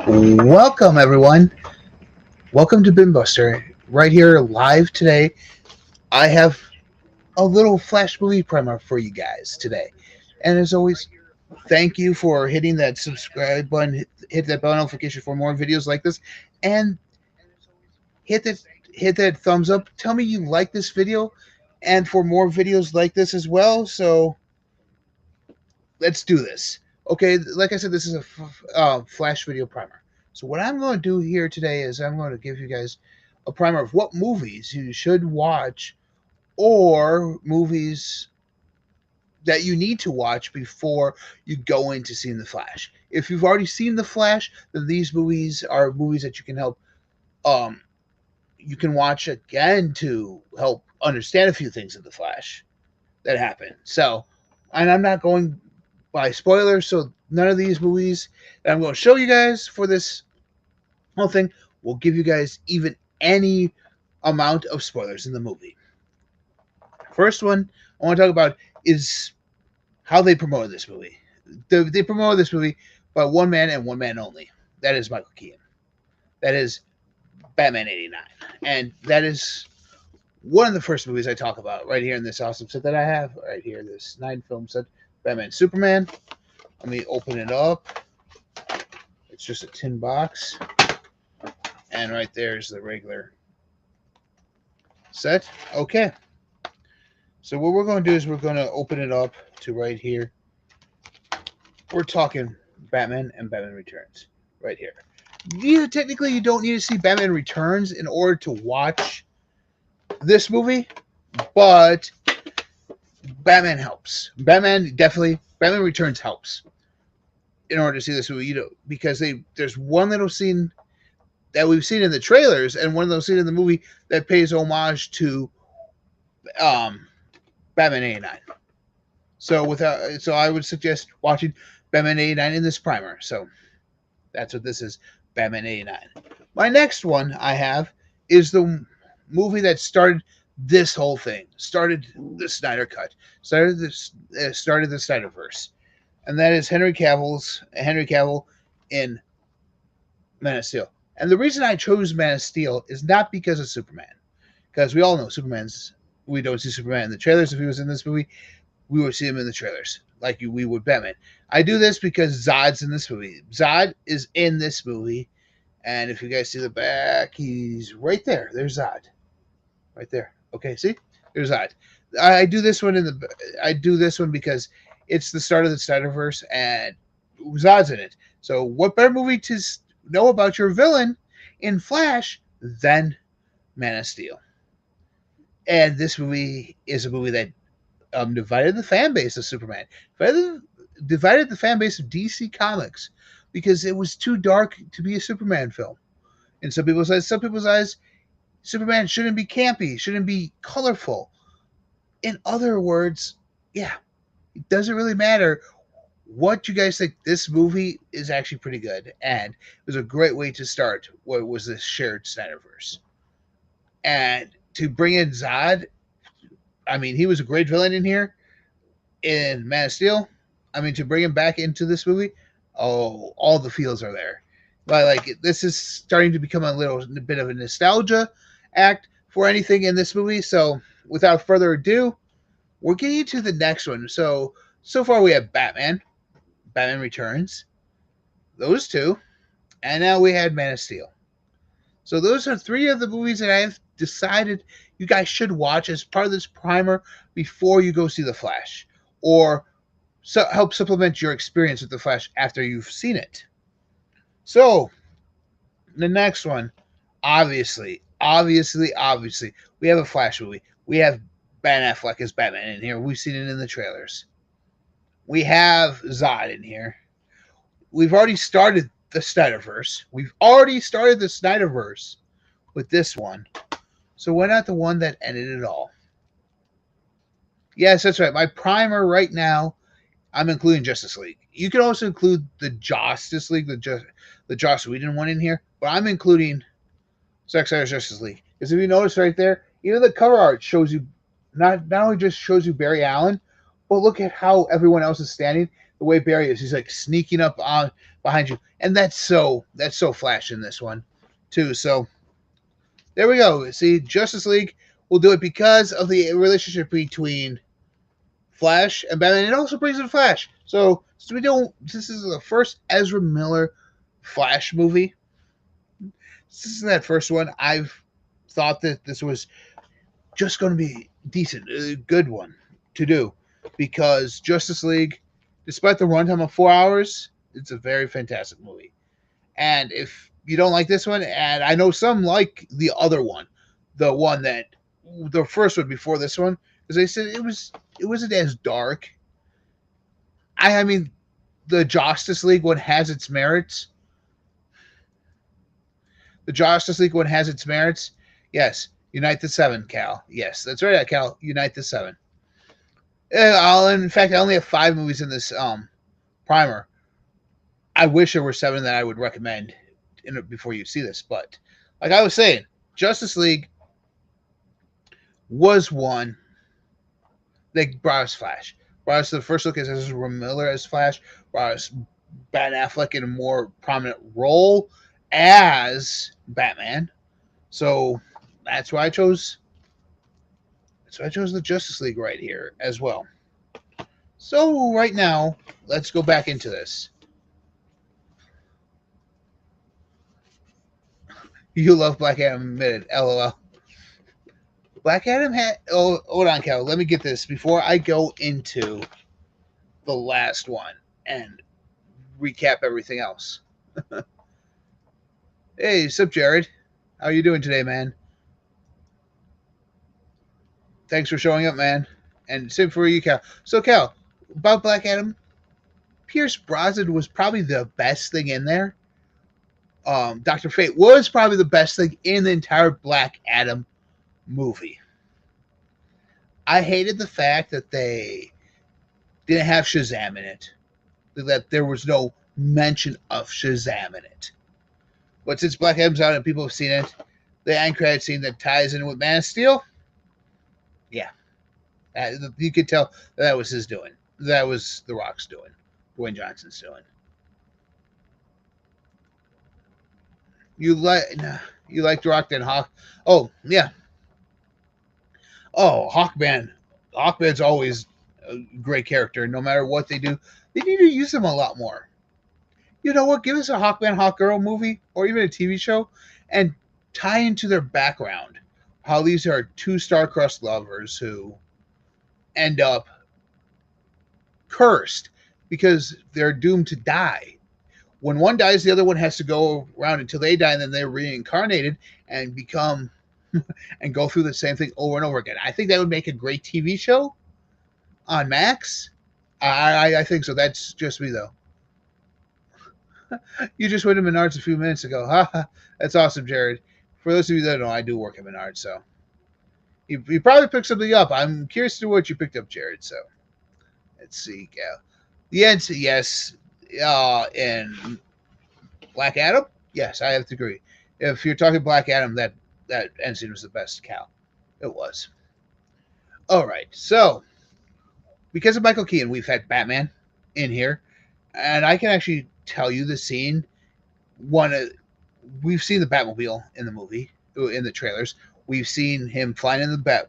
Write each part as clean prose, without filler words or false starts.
Welcome, everyone. Welcome to Binbuster. Right here, live today. I have a little Flash movie primer for you guys today. And as always, thank you for hitting that subscribe button, hit that bell notification for more videos like this, and hit that hit that thumbs up. Tell me you like this video, and for more videos like this as well. So let's do this. Okay, like I said, this is a Flash video primer. So what I'm going to do here today is I'm going to give you guys a primer of what movies you should watch or movies that you need to watch before you go into seeing The Flash. If you've already seen The Flash, then these movies are movies that you can help you can watch again to help understand a few things in The Flash that happened. So, and I'm not going by spoilers, so none of these movies that I'm going to show you guys for this whole thing will give you guys even any amount of spoilers in the movie. First one I want to talk about is how they promoted this movie. They promoted this movie by one man and one man only. That is Michael Keaton. That is Batman '89. And that is one of the first movies I talk about right here in this awesome set that I have. Right here, this 9-film set, Batman Superman. Let me open it up. It's just a tin box. And right there is the regular set. Okay. So what we're going to do is we're going to open it up to right here. We're talking Batman and Batman Returns right here. Technically, you don't need to see Batman Returns in order to watch this movie, but Batman helps. Batman Returns helps in order to see this movie, because there's one little scene that we've seen in the trailers and one of those scenes in the movie that pays homage to Batman '89. So I would suggest watching Batman '89 in this primer. So that's what this is, Batman '89. My next one I have is the movie that started this whole thing, started the Snyder Cut, started the Snyderverse, and that is Henry Cavill in Man of Steel. And the reason I chose Man of Steel is not because of Superman, because we all know we don't see Superman in the trailers. If he was in this movie, we would see him in the trailers, like we would Batman. I do this because Zod's in this movie. Zod is in this movie, and if you guys see the back, he's right there. There's Zod, right there. Okay, see, there's Zod. I do this one because it's the start of the Snyderverse, and Zod's in it. So, what better movie to know about your villain in Flash than Man of Steel? And this movie is a movie that divided the fan base of Superman, divided the fan base of DC Comics, because it was too dark to be a Superman film. In some people's eyes, Superman shouldn't be campy, shouldn't be colorful. In other words, yeah, it doesn't really matter what you guys think. This movie is actually pretty good, and it was a great way to start what was this shared Snyderverse. And to bring in Zod, I mean, he was a great villain in here in Man of Steel. I mean, to bring him back into this movie, oh, all the feels are there. But like, this is starting to become a bit of a nostalgia act for anything in this movie. So, without further ado, we're getting to the next one. So far we have Batman Returns, those two, and now we had Man of Steel. So those are three of the movies that I've decided you guys should watch as part of this primer before you go see The Flash, or help supplement your experience with The Flash after you've seen it. So, the next one, obviously, we have a Flash movie. We have Ben Affleck as Batman in here. We've seen it in the trailers. We have Zod in here. We've already started the Snyderverse. With this one. So why not the one that ended it all? Yes, that's right. My primer right now, I'm including Justice League. You can also include the Justice League, the Joss Whedon one in here, but I'm including Zack Snyder's Justice League. Because if you notice right there, even the cover art shows you, not only just shows you Barry Allen, but look at how everyone else is standing. the way Barry is. He's like sneaking up on behind you, and that's so Flash in this one, too. So there we go. See, Justice League will do it because of the relationship between Flash and Batman. It also brings in Flash. So we don't. This is the first Ezra Miller Flash movie. This is that first one. I've thought that this was just going to be decent, a good one to do, because Justice League, despite the runtime of 4 hours, it's a very fantastic movie. And if you don't like this one, and I know some like the other one, the one that the first one before this one, because they said it wasn't as dark. I mean, the Justice League one has its merits. The Justice League one has its merits. Yes, Unite the Seven, Cal. Yes, that's right, Cal. Unite the Seven. In fact, I only have 5 movies in this primer. I wish there were 7 that I would recommend before you see this, but like I was saying, Justice League was one that brought us Flash. Brought us the first look at Ezra Miller as Flash. Brought us Ben Affleck in a more prominent role as Batman. So that's why I chose. That's why I chose the Justice League right here as well. So right now, let's go back into this. You love Black Adam, admitted. LOL. Black Adam had. Oh, hold on, Cal. Let me get this before I go into the last one and recap everything else. Hey, what's up, Jared? How you doing today, man? Thanks for showing up, man. And same for you, Cal. So, Cal, about Black Adam, Pierce Brosnan was probably the best thing in there. Dr. Fate was probably the best thing in the entire Black Adam movie. I hated the fact that they didn't have Shazam in it. That there was no mention of Shazam in it. But since Black Adam's out and people have seen it, the end credit scene that ties in with Man of Steel, yeah. You could tell that was his doing. That was The Rock's doing. Dwayne Johnson's doing. You like The Rock then Hawk? Oh, yeah. Oh, Hawkman. Hawkman's always a great character. No matter what they do, they need to use him a lot more. You know what? Give us a Hawkman, Hawkgirl movie or even a TV show and tie into their background. How these are 2 star-crossed lovers who end up cursed because they're doomed to die. When one dies, the other one has to go around until they die, and then they're reincarnated and become and go through the same thing over and over again. I think that would make a great TV show on Max. I think so. That's just me, though. You just went to Menards a few minutes ago. That's awesome, Jared. For those of you that don't know, I do work at Menards, so you probably picked something up. I'm curious to what you picked up, Jared. So let's see. The answer, yes. In Black Adam, yes, I have to agree. If you're talking Black Adam, that end scene was the best, Cal. It was. All right, so because of Michael Keaton, we've had Batman in here, and I can actually tell you the scene. We've seen the Batmobile in the movie, in the trailers. We've seen him flying in the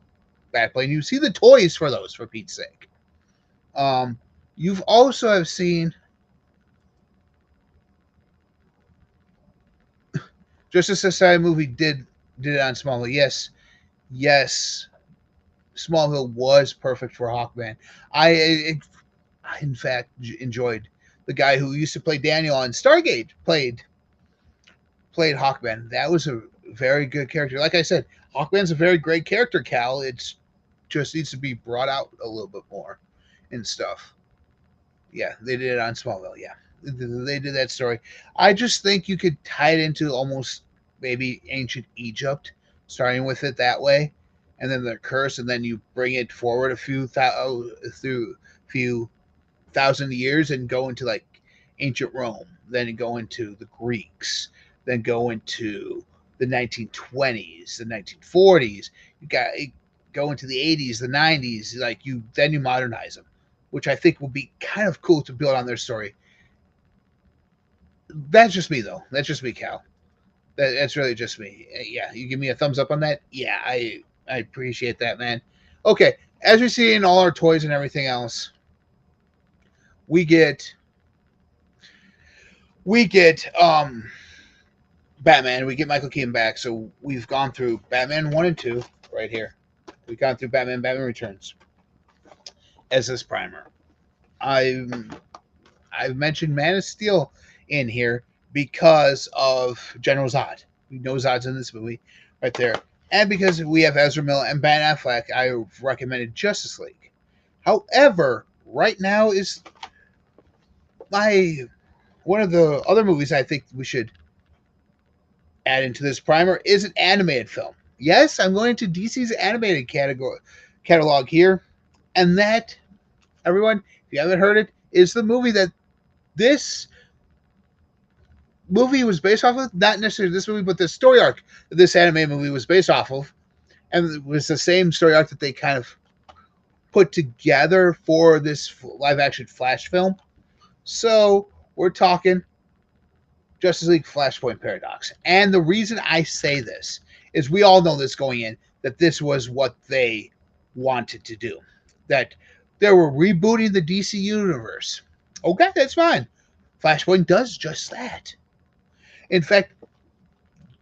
Batplane. You see the toys for those, for Pete's sake. You've also have seen Justice Society movie did it on Smallville. Yes. Smallville was perfect for Hawkman. I in fact enjoyed the guy who used to play Daniel on Stargate played Hawkman. That was a very good character. Like I said, Hawkman's a very great character, Cal. It just needs to be brought out a little bit more and stuff. Yeah, they did it on Smallville. Yeah, they did that story. I just think you could tie it into almost maybe ancient Egypt, starting with it that way, and then the curse, and then you bring it forward a few thousand years and go into like ancient Rome, then go into the Greeks, then go into the 1920s, the 1940s. You go into the 80s, the 90s. Like then you modernize them. which I think will be kind of cool to build on their story. That's just me, though. That's just me, Cal. That's really just me. Yeah, you give me a thumbs up on that. Yeah, I appreciate that, man. Okay, as we see in all our toys and everything else, we get Batman. We get Michael Keaton back. So we've gone through Batman 1 and 2 right here. We've gone through Batman Returns as this primer. I've mentioned Man of Steel in here because of General Zod. We know Zod's in this movie right there. And because we have Ezra Miller and Ben Affleck, I recommended Justice League. However, right now is one of the other movies I think we should add into this primer is an animated film. Yes, I'm going to DC's animated catalog here, and that, everyone, if you haven't heard it, is the movie that this movie was based off of. Not necessarily this movie, but the story arc that this animated movie was based off of, and it was the same story arc that they kind of put together for this live-action Flash film. So we're talking Justice League Flashpoint Paradox. And the reason I say this is we all know this going in, that this was what they wanted to do. That they were rebooting the DC universe. Okay, that's fine. Flashpoint does just that. In fact,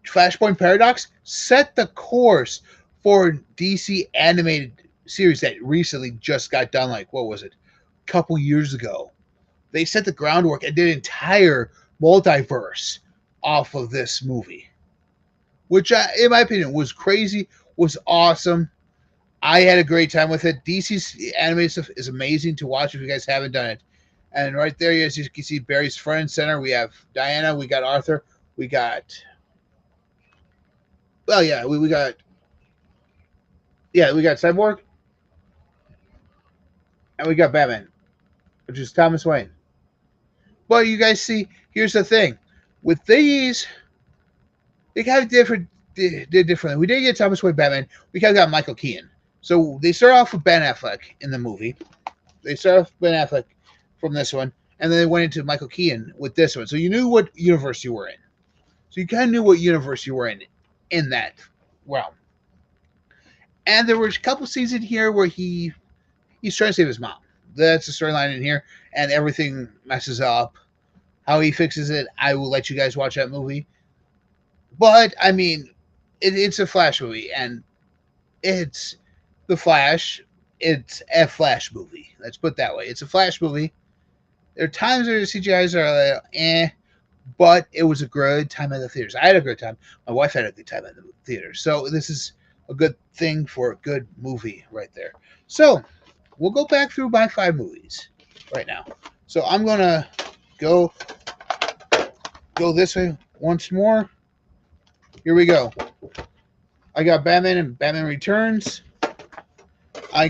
Flashpoint Paradox set the course for DC animated series that recently just got done, like, what was it? A couple years ago. They set the groundwork and did an entire multiverse off of this movie, which, in my opinion, was crazy, was awesome. I had a great time with it. DC's animated stuff is amazing to watch if you guys haven't done it. And right there, as you can see, Barry's front and center. We have Diana, we got Arthur, we got... Well, yeah, we got... Yeah, we got Cyborg, and we got Batman, which is Thomas Wayne. Well, you guys see, here's the thing. With these, they kind of did differently. We did get Thomas Wayne Batman. We kind of got Michael Keaton. So they start off with Ben Affleck in the movie. They start off with Ben Affleck from this one, and then they went into Michael Keaton with this one. So you knew what universe you were in. So you kind of knew what universe you were in that realm. And there were a couple scenes in here where he's trying to save his mom. That's the storyline in here, and everything messes up. How he fixes it, I will let you guys watch that movie. But, I mean, it's a Flash movie, and it's the Flash. It's a Flash movie. Let's put it that way. It's a Flash movie. There are times where the CGIs are like, but it was a good time at the theaters. I had a good time. My wife had a good time at the theater. So this is a good thing for a good movie right there. So we'll go back through my 5 movies right now. So I'm going to go this way once more. Here we go. I got Batman and Batman Returns. I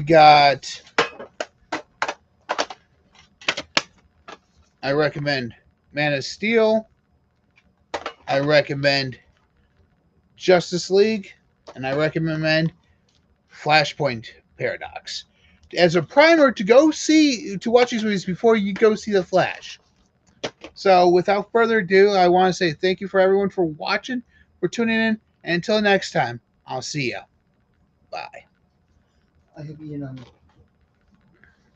recommend Man of Steel. I recommend Justice League. And I recommend Flashpoint Paradox as a primer to watch these movies before you go see The Flash. So without further ado, I want to say thank you for everyone for watching, for tuning in, and until next time, I'll see ya. Bye.